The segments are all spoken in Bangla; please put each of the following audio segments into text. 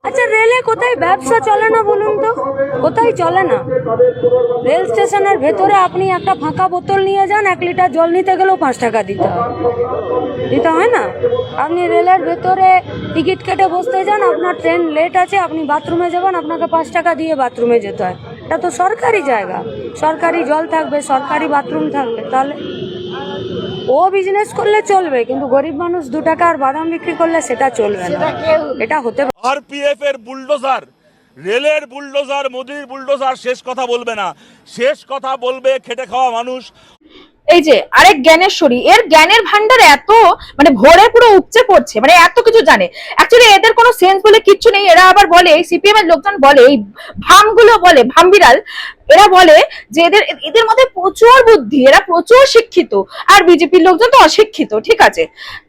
আচ্ছা, রেলে কোথায় ব্যবসা চলে না বলুন তো? কোথায় চলে না? রেল স্টেশনের ভেতরে আপনি একটা ফাঁকা বোতল নিয়ে যান, 1 লিটার জল নিতে গেলেও 5 টাকা দিতে হয় না? আপনি রেলের ভেতরে টিকিট কেটে বসতে যান, আপনার ট্রেন লেট আছে, আপনি বাথরুমে যাবেন, আপনাকে 5 টাকা দিয়ে বাথরুমে যেতে হয়। এটা তো সরকারি জায়গা, সরকারি জল থাকবে, সরকারি বাথরুম থাকবে, তাহলে ও বিজনেস করলে চলবে, কিন্তু গরিব মানুষ 2 টাকার বাদাম বিক্রি করলে সেটা চলবে না। এটা হতে পারে। আরপিএফ এর বুলডোজার, রেলের বুলডোজার, মোদির বুলডোজার শেষ কথা বলবে না, শেষ কথা বলবে খেটে খাওয়া মানুষ। এই যে আরেক জ্ঞানেশ্বরী, এর জ্ঞানের ভান্ডার এত মানে ভরে পুরো উপচে পড়ছে, মানে এত কিছু জানে। অ্যাকচুয়ালি এদের কোনো সেন্স বলে কিচ্ছু নেই। এরা আবার বলে, সিপিএম এর লোকজন বলে, এই ভামগুলো বলে, ভামবিড়াল, এরা বলে যে এদের এদের মধ্যে প্রচুর বুদ্ধি, এরা প্রচুর শিক্ষিত, আর বিজেপির লোকজন তো অশিক্ষিত। ঠিক আছে,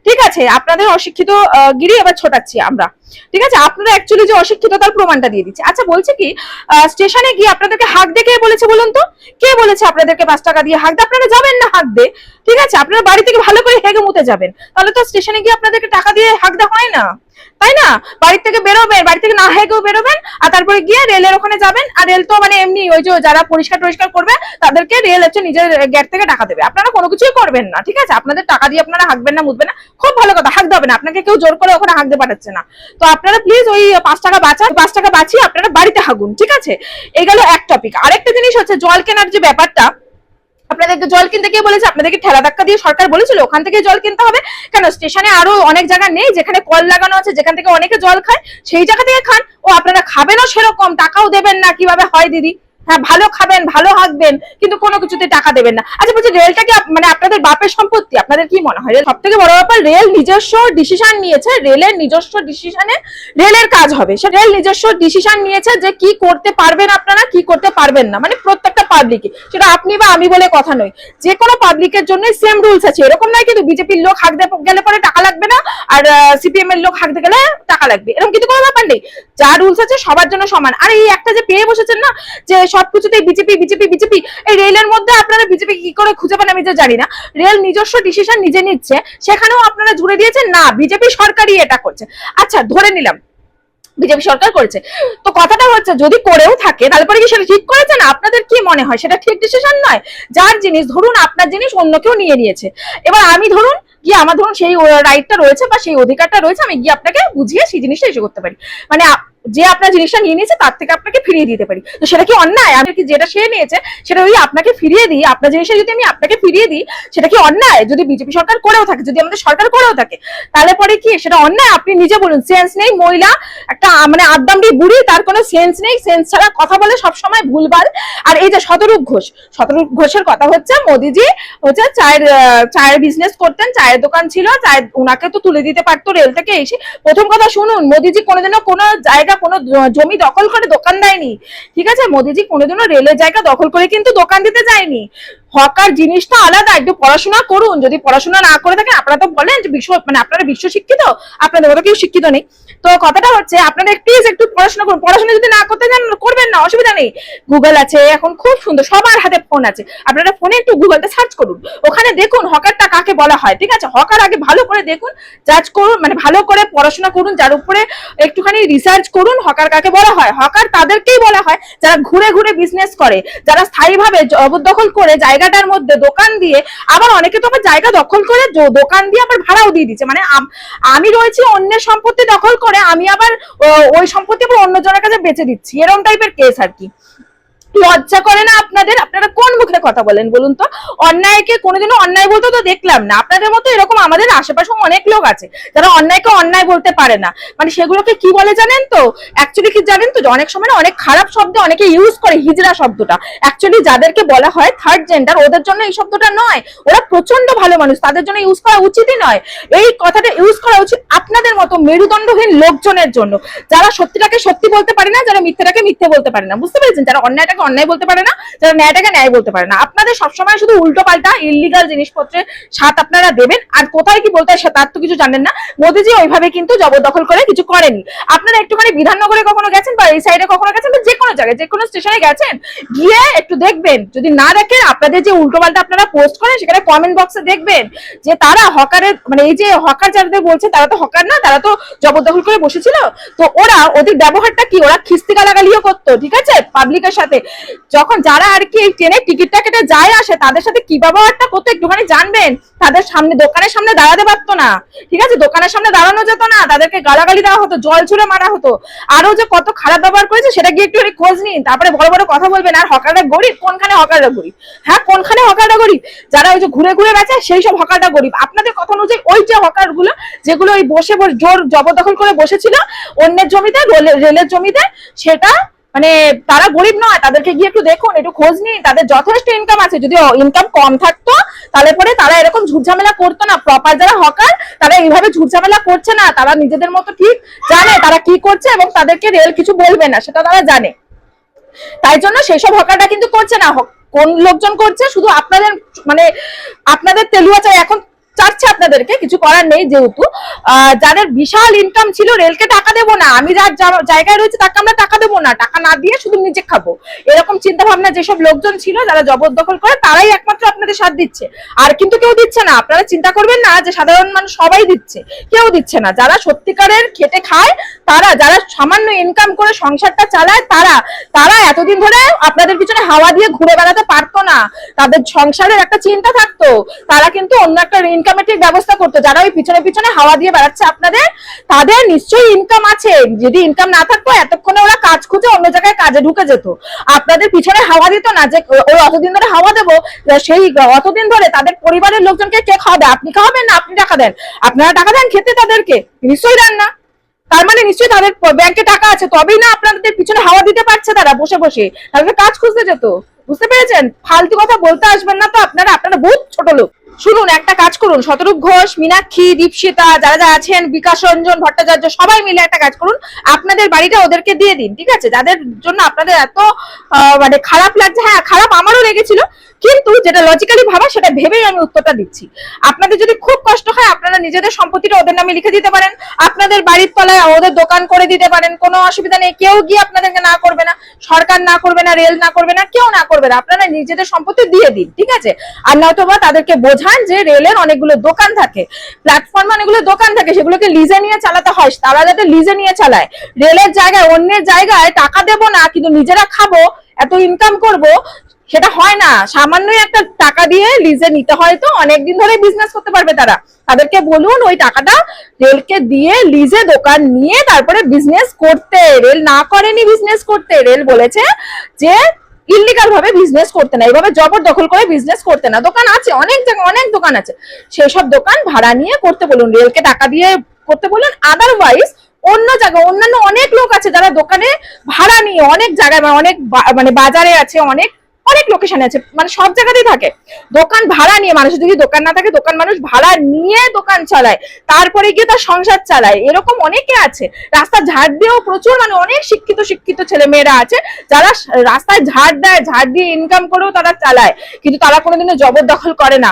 ঠিক আছে, আপনাদের অশিক্ষিত গিরি এবার ছোটাচ্ছি আমরা। ঠিক আছে, আপনারা অ্যাকচুয়ালি যে অশিক্ষিত তার প্রমাণটা দিয়ে দিচ্ছে। আচ্ছা, বলছে কি স্টেশনে গিয়ে আপনাদেরকে হাঁক দিয়ে কে বলেছে বলুন তো? কে বলেছে আপনাদেরকে 5 টাকা দিয়ে হাঁক দিয়ে? আপনারা যাবেন না হাঁক দিয়ে, ঠিক আছে? আপনারা বাড়ি থেকে ভালো করে হেগে মুতে যাবেন, তাহলে তো স্টেশনে গিয়ে আপনাদেরকে টাকা দিয়ে হাঁক দেওয়া হয় না, তাই না? বাড়ি থেকে বেরোবেন, বাড়ি থেকে না হেগেও বেরোবেন, আর তারপরে গিয়ে রেলের ওখানে যাবেন। আর রেল তো মানে এমনি ওই যে যারা পরিষ্কার করবে তাদেরকে রেল হচ্ছে নিজের গেট থেকে টাকা দেবে। আপনারা কোনো কিছুই করবেন না, ঠিক আছে? আপনাদের টাকা দিয়ে আপনারা হাঁকবেন না, মুতবেন না, খুব ভালো কথা, হাঁক দেবে না, আপনাকে কেউ জোর করে ওখানে হাঁকতে পাঠাচ্ছে না। তো আপনারা প্লিজ ওই 5 টাকা বাঁচান, 5 টাকা বাঁচিয়ে আপনারা বাড়িতে হাঁকুন, ঠিক আছে? এই গেল এক টপিক। আরেকটা জিনিস হচ্ছে জল কেনার যে ব্যাপারটা। আপনাদেরকে জল কিনতে কে বলেছে? আপনাদেরকে ঠেলা ধাক্কা দিয়ে সরকার বলেছিল ওখান থেকে জল কিনতে হবে? কেন স্টেশনে আরো অনেক জায়গা নেই যেখানে কল লাগানো আছে, যেখান থেকে অনেকে জল খায়, সেই জায়গা থেকে খান। ও আপনারা খাবেনও সেরকম, টাকাও দেবেন না? কিভাবে হয় দিদি? হ্যাঁ, ভালো খাবেন, ভালো হাঁকবেন, কিন্তু কোনো কিছুতে টাকা দেবেন না। আচ্ছা, বলছি রেলটা কি মানে আপনাদের বাপের সম্পত্তি? আপনাদের কি মনে হয়? সব থেকে বড় ব্যাপার, রেল নিজস্ব ডিসিশন নিয়েছে, রেলের নিজস্ব ডিসিশনে রেলের কাজ হবে। সে রেল নিজস্ব ডিসিশন নিয়েছে যে কি করতে পারবেন আপনারা, কি করতে পারবেন না, মানে প্রত্যেকটা পাবলিক, সেটা আপনি বা আমি বলে কথা নয়, যে কোনো পাবলিকের জন্য সেম রুলস আছে। এরকম নয় কিন্তু বিজেপির লোক হাঁকতে গেলে পরে টাকা লাগবে না, আর সিপিএম এর লোক হাঁকতে গেলে টাকা লাগবে, এরকম কিন্তু কোনো ব্যাপার নেই। যা রুলস আছে সবার জন্য সমান। আর এই একটা যে পেয়ে বসেছেন না যে সবকিছুতেই বিজেপি বিজেপি বিজেপি, এই রেলের মধ্যে আপনারা বিজেপি কি করে খুঁজে পান আমি তো জানি না। রেল নিজস্ব ডিসিশন নিজে নিচ্ছে, সেখানেও আপনারা জুড়ে দিয়েছেন না বিজেপি সরকারই এটা করছে। আচ্ছা, ধরে নিলাম বিজেপি সরকার করেছে, তো কথাটা হচ্ছে যদি করেও থাকে তাহলে পরে কি সেটা ঠিক করেছে না? আপনাদের কি মনে হয় সেটা ঠিক ডিসিশন নয়? যার জিনিস, ধরুন আপনার জিনিস অন্য কেউ নিয়ে নিয়েছে, এবার আমি ধরুন গিয়ে, আমার ধরুন সেই রাইটটা রয়েছে বা সেই অধিকারটা রয়েছে, আমি গিয়ে আপনাকে বুঝিয়ে সেই জিনিসটা ইস্যু করতে পারি, মানে যে আপনার জিনিসটা নিয়ে নিয়েছে তার থেকে আপনাকে ফিরিয়ে দিতে পারি। তো সেটা কি অন্যায়? আমি কি যেটা সে নিয়েছে সেটা যদি আপনাকে ফিরিয়ে দিই, আপনার জিনিসটা যদি আমি আপনাকে ফিরিয়ে দিই, সেটা কি অন্যায়? যদি বিজেপি সরকার করেও থাকে, যদি আমাদের সরকার করেও থাকে, তাহলে পরে কি সেটা অন্যায়? আপনি নিজে বলুন। সেন্স নেই মহিলা, একটা মানে আদ্দামড়ি বুড়ি, তার কোনো সেন্স নেই, সেন্স ছাড়া কথা বলে সবসময় ভুলভাল। আর এই যে শতরূপ ঘোষের কথা হচ্ছে, মোদিজি হচ্ছে চায়ের বিজনেস করতেন, চায়ের দোকান ছিল, চায়ের উনাকে তো তুলে দিতে পারতো রেল থেকে এসে। প্রথম কথা শুনুন, মোদিজি কোনোদিনও কোনো জায়গা, কোনো জমি দখল করে দোকান দেয়নি, ঠিক আছে? মোদিজি কোনোদিনও রেলের জায়গা দখল করে কিন্তু দোকান দিতে যায়নি। হকার জিনিসটা আলাদা। একটু পড়াশোনা করুন, যদি পড়াশোনা না করে থাকেন, আপনারা তো বলেন যে মানে আপনারা বিশ্ব শিক্ষিত, আপনাদের মতো কেউ শিক্ষিত নেই। তো কথাটা হচ্ছে আপনারা প্লিজ একটু পড়াশোনা করুন। পড়াশোনা যদি না করতে চান করবেন না, অসুবিধা নেই। গুগল আছে এখন, খুব সুন্দর, সবার হাতে ফোন আছে, আপনারা ফোনে একটু গুগলটা সার্চ করুন, ওখানে দেখুন হকারটা কাকে বলা হয়, ঠিক আছে? হকার আগে ভালো করে দেখুন, জাজ করুন, মানে ভালো করে পড়াশোনা করুন, যার উপরে একটুখানি রিসার্চ করুন হকার কাকে বলা হয়। হকার তাদেরকেই বলা হয় যারা ঘুরে ঘুরে বিজনেস করে, যারা স্থায়ীভাবে জবরদখল করে জায়গাটার মধ্যে দোকান দিয়ে, আবার অনেকে তো আবার জায়গা দখল করে দোকান দিয়ে আবার ভাড়াও দিয়ে দিচ্ছে, মানে আমি রয়েছি অন্যের সম্পত্তি দখল করে, আমি আবার ওই সম্পত্তি আবার অন্যজনের কাছে বেচে দিচ্ছি, এরকম টাইপের কেস আর কি। লজ্জা করে না আপনাদের? আপনারা কোন মুখে কথা বলেন বলুন তো? অন্যায়কে কোনোদিনও অন্যায় বলতে তো দেখলাম না। আপনাদের মতো এরকম আমাদের আশেপাশে অনেক লোক আছে যারা অন্যায়কে অন্যায় বলতে পারে না, মানে সেগুলোকে কি বলে জানেন তো? অ্যাকচুয়ালি কি জানেন তো, অনেক সময় না অনেক খারাপ শব্দ অনেকে ইউজ করে, হিজড়া শব্দটা। অ্যাকচুয়ালি যাদেরকে বলা হয় থার্ড জেন্ডার, ওদের জন্য এই শব্দটা নয়, ওরা প্রচন্ড ভালো মানুষ, তাদের জন্য ইউজ করা উচিতই নয়। এই কথাটা ইউজ করা উচিত আপনাদের মতো মেরুদণ্ডহীন লোকজনের জন্য, যারা সত্যিটাকে সত্যি বলতে পারে না, যারা মিথ্যেটাকে মিথ্যে বলতে পারে না, বুঝতে পেরেছেন? যারা অন্যায়টাকে অন্যায়টাকে অন্যায় বলতে পারে না, যারা ন্যায়টাকে ন্যায় বলতে পারে না। আপনাদের সবসময় শুধু উল্টো পাল্টা ইলিগাল জিনিসপত্রের সাথ আপনারা দেবেন, আর কোথায় কি বলতে হয় তার তো কিছু জানেন না। মোদিজি ওইভাবে কিন্তু জবরদখল করে কিছু করেনি। আপনারা একটুখানি বিধাননগরে কখনো গেছেন বা এই সাইডে কখনো গেছেন, বা যে কোনো জায়গায় যে কোনো স্টেশনে গেছেন, গিয়ে একটু দেখবেন। যদি না দেখেন, আপনাদের যে উল্টো পাল্টা আপনারা পোস্ট করেন সেখানে কমেন্ট বক্সে দেখবেন যে তারা হকারের, মানে এই যে হকার যাদের বলছে তারা তো হকার না, তারা তো জবরদখল করে বসেছিল। তো ওদের ব্যবহারটা কি, ওরা খিস্তি গালাগালিও করতো, ঠিক আছে, পাবলিকের সাথে। যখন যারা আর কি ট্রেনের টিকিটটা কেটে যায় আসে, তাদের সাথে কি ব্যবহারটা করতো একটুখানি জানবেন। তাদের সামনে, দোকানের সামনে দাঁড়াতে পারতো না, ঠিক আছে, দোকানের সামনে দাঁড়ানো যেত না, তাদেরকে গালাগালি দেওয়া হতো, জল ছুড়ে মারা হতো। আরো যে কত খারাপ ব্যবহার করেছে সেটা গিয়ে একটু খোঁজ নিন, তারপরে বড় বড় কথা বলবেন। আর হকাররা গরিব, কোনখানে হকাররা গরিব? হ্যাঁ, কোনখানে হকাররা গরিব? যারা ওই যে ঘুরে ঘুরে বেচে সেই সব হকাররা গরিব। আপনাদের কথা অনুযায়ী ওই যে হকার গুলো যেগুলো ওই বসে জোর জবরদখল করে বসেছিল অন্যের জমিতে, রেলের জমিতে, সেটা মানে তারা গরিব নয়। তাদেরকে গিয়ে একটু দেখুন, একটু খোঁজ নিন, তাদের যথেষ্ট ইনকাম আছে। যদি ইনকাম কম থাকতো তাহলে পরে তারা এরকম ঝুটঝামেলা করতো না। প্রপার যারা হকার তারা এইভাবে ঝুটঝামেলা করছে না, তারা নিজেদের মতো ঠিক জানে তারা কি করছে, এবং তাদেরকে রেল কিছু বলবে না সেটা তারা জানে। তাই জন্য সেসব হকারটা কিন্তু করছে না। কোন লোকজন করছে? শুধু আপনাদের, মানে আপনাদের তেলুয়া চাই এখন চাচ্ছে, আপনাদেরকে কিছু করার নেই। যেহেতু যাদের বিশাল ইনকাম ছিল, রেলকে টাকা দেবো না, আমি যার জায়গায় রয়েছে তাকে আমরা টাকা দেবো না, টাকা না দিয়ে শুধু নিজে খাবো, এরকম চিন্তা ভাবনা যেসব লোকজন ছিল যারা জবরদখল করে, তারাই একমাত্র আপনাদের সাথ দিচ্ছে। আর কিন্তু কেউ দিচ্ছে না। আপনারা চিন্তা করবেন না যে সাধারণ মানুষ সবাই দিচ্ছে, কেউ দিচ্ছে না। যারা সত্যিকারের খেটে খায়, তারা যারা সামান্য ইনকাম করে সংসারটা চালায়, তারা এতদিন ধরে আপনাদের পিছনে হাওয়া দিয়ে ঘুরে বেড়াতে পারতো না। তাদের সংসারের একটা চিন্তা থাকতো, তারা কিন্তু অন্য একটা ইনকামের ব্যবস্থা করতো। যারা ওই পিছনে পিছনে হাওয়া দিয়ে বেড়াচ্ছে আপনাদের, তাদের নিশ্চয়ই ইনকাম আছে। যদি ইনকাম না থাকতো এতক্ষণে ওরা কাজ খুঁজে অন্য জায়গায় কাজে ঢুকে যেত, আপনাদের পিছনে হাওয়া দিত না। যে ওই অতদিন ধরে হাওয়া দেবো, সেই অতদিন ধরে তাদের পরিবারের লোকজনকে কে খাওয়াবে? আপনি খাওয়াবেন না? আপনি টাকা দেন? আপনারা টাকা দেন খেতে তাদেরকে? নিশ্চয়ই দেন না। তার মানে নিশ্চয়ই তাদের ব্যাংকে টাকা আছে, তবেই না আপনাদের পিছনে হাওয়া দিতে পারছে তারা বসে বসে। তাদের কাজ খুঁজতে যেত। বুঝতে পেরেছেন? ফালতু কথা বলতে আসবেন না তো আপনারা বহুত ছোট লোক। শুনুন, একটা কাজ করুন, শতরূপ ঘোষ, মীনাক্ষী, দীপশিতা, যারা আছেন, বিকাশ রঞ্জন ভট্টাচার্য, সবাই মিলে একটা কাজ করুন, আপনাদের বাড়িটা ওদেরকে দিয়ে দিন, ঠিক আছে? যাদের জন্য আপনাদের এত মানে খারাপ লাগছে, হ্যাঁ খারাপ আমারও লেগেছিল, কিন্তু যেটা লজিক্যালি ভাবা সেটা ভেবেই আমি উত্তরটা দিচ্ছি। আপনাদের যদি খুব কষ্ট হয়, আপনারা নিজেদের সম্পত্তিটা ওদের নামে লিখে দিতে পারেন, আপনাদের বাড়ির তলায় ওদের দোকান করে দিতে পারেন, কোনো অসুবিধা নেই। কেউ গিয়ে আপনাদেরকে না করবে না, সরকার না করবে না, রেল না করবে না, কেউ না করবে না। আপনারা নিজেদের সম্পত্তি দিয়ে দিন, ঠিক আছে? আর নয়তো বা তাদেরকে বোঝান যে রেলের অনেকগুলো দোকান থাকে, প্ল্যাটফর্মে অনেকগুলো দোকান থাকে, সেগুলোকে লিজে নিয়ে চালাতে হয়, তারা যাতে লিজে নিয়ে চালায়। রেলের জায়গায় অন্যের জায়গায় টাকা দেবো না কিন্তু নিজেরা খাবো, এত ইনকাম করব, সেটা হয় না। সামান্যই একটা টাকা দিয়ে লিজে নিতে হয়, তো অনেকদিন ধরে বিজনেস করতে পারবে তারা। তাদেরকে বলুন ওই টাকাটা রেলকে দিয়ে লিজে দোকান নিয়ে তারপরে বিজনেস করতে। রেল না করেনি বিজনেস করতে, রেল বলেছে যে ইল্লিগাল ভাবে বিজনেস করতে না, এইভাবে জবরদখল করে বিজনেস করতে না। দোকান আছে অনেক জায়গায়, অনেক দোকান আছে, সেসব দোকান ভাড়া নিয়ে করতে বলুন, রেলকে টাকা দিয়ে করতে বলুন। আদারওয়াইজ অন্য জায়গায় অন্যান্য অনেক লোক আছে যারা দোকানে ভাড়া নিয়ে অনেক জায়গায়, অনেক মানে বাজারে আছে, অনেক অনেক লোকেশনে আছে, মানে সব জায়গাতেই থাকে দোকান ভাড়া নিয়ে। মানুষের যদি দোকান না থাকে, দোকান মানুষ ভাড়া নিয়ে দোকান চালায়, তারপরে গিয়ে তার সংসার চালায়। এরকম অনেকে আছে। রাস্তা ঝাড় দিয়েও প্রচুর, মানে অনেক শিক্ষিত ছেলে মেয়েরা আছে যারা রাস্তায় ঝাড় দেয়, ঝাড় দিয়ে ইনকাম করেও তারা চালায়, কিন্তু তারা কোনোদিনও জবরদখল করে না।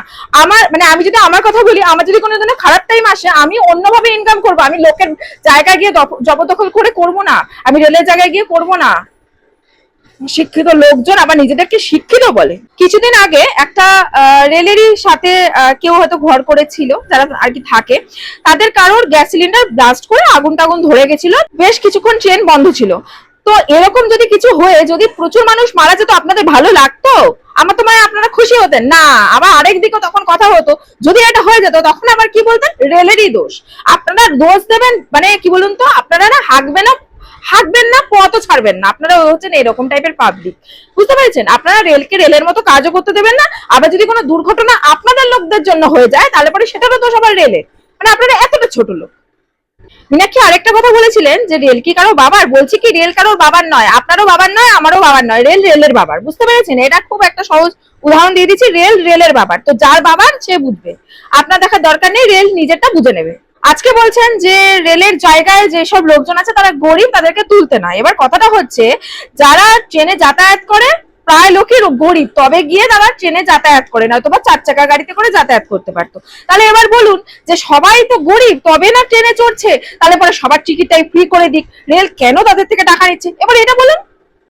আমি যদি আমার কথা বলি, আমার যদি কোনোদিনও খারাপ টাইম আসে, আমি অন্যভাবে ইনকাম করবো। আমি লোকের জায়গায় গিয়ে জবরদখল করে করবো না, আমি রেলের জায়গায় গিয়ে করবো না। শিক্ষিত লোকজন আবার নিজেদেরকে শিক্ষিত বলে। কিছুদিন আগে একটা রেলেরই সাথে কেউ হয়তো ঘর করেছিল, যারা আর কি থাকে, তাদের কারোর গ্যাস সিলিন্ডার ব্লাস্ট করে আগুন টাগুন ধরে গেছিল, বেশ কিছুক্ষণ ট্রেন বন্ধ ছিল। তো এরকম যদি কিছু হয়ে যদি প্রচুর মানুষ মারা যেত, আপনাদের ভালো লাগতো? আমার তো মানে আপনারা খুশি হতেন না? আবার আরেক দিকে তখন কথা হতো, যদি এটা হয়ে যেত তখন আবার কি বলতেন? রেলেরই দোষ। আপনারা দোষ দেবেন, মানে কি বলুন তো, আপনারা না হাঁকবেন না, পথও ছাড়বেন না। আপনারা হচ্ছেন এরকম টাইপের পাবলিক, বুঝতে পেরেছেন? আপনারা রেলকে রেলের মতো কাজও করতে দেবেন না। আবার যদি কোনো দুর্ঘটনা আপনাদের লোকদের জন্য হয়ে যায়, তাহলে পরে সেটারও দোষ আবার রেলের। মানে আপনারা এতটা ছোট লোক। মীনাক্ষী আরেকটা কথা বলেছিলেন যে রেল কি কারো বাবার? বলছি কি, রেল কারোর বাবার নয়, আপনারও বাবার নয়, আমারও বাবার নয়, রেল রেলের বাবার। বুঝতে পেরেছেন? এটা খুব একটা সহজ উদাহরণ দিয়ে দিচ্ছি, রেল রেলের বাবার। তো যার বাবার সে বুঝবে, আপনার দেখার দরকার নেই, রেল নিজেরটা বুঝে নেবে। আজকে বলছেন যে রেলের জায়গায় যেসব লোকজন আছে তারা গরিব, তাদেরকে তুলতে না। এবার কথাটা হচ্ছে, যারা ট্রেনে যাতায়াত করে প্রায় লোকের গরিব, তবে গিয়ে তারা ট্রেনে যাতায়াত করে, নয়তো বা 4 চাকা গাড়িতে করে যাতায়াত করতে পারতো। তাহলে এবার বলুন যে সবাই তো গরিব তবে না ট্রেনে চড়ছে, তাহলে পরে সবার টিকিটটাই ফ্রি করে দিক, রেল কেন তাদের থেকে টাকা নিচ্ছে? এবার এটা বলুন।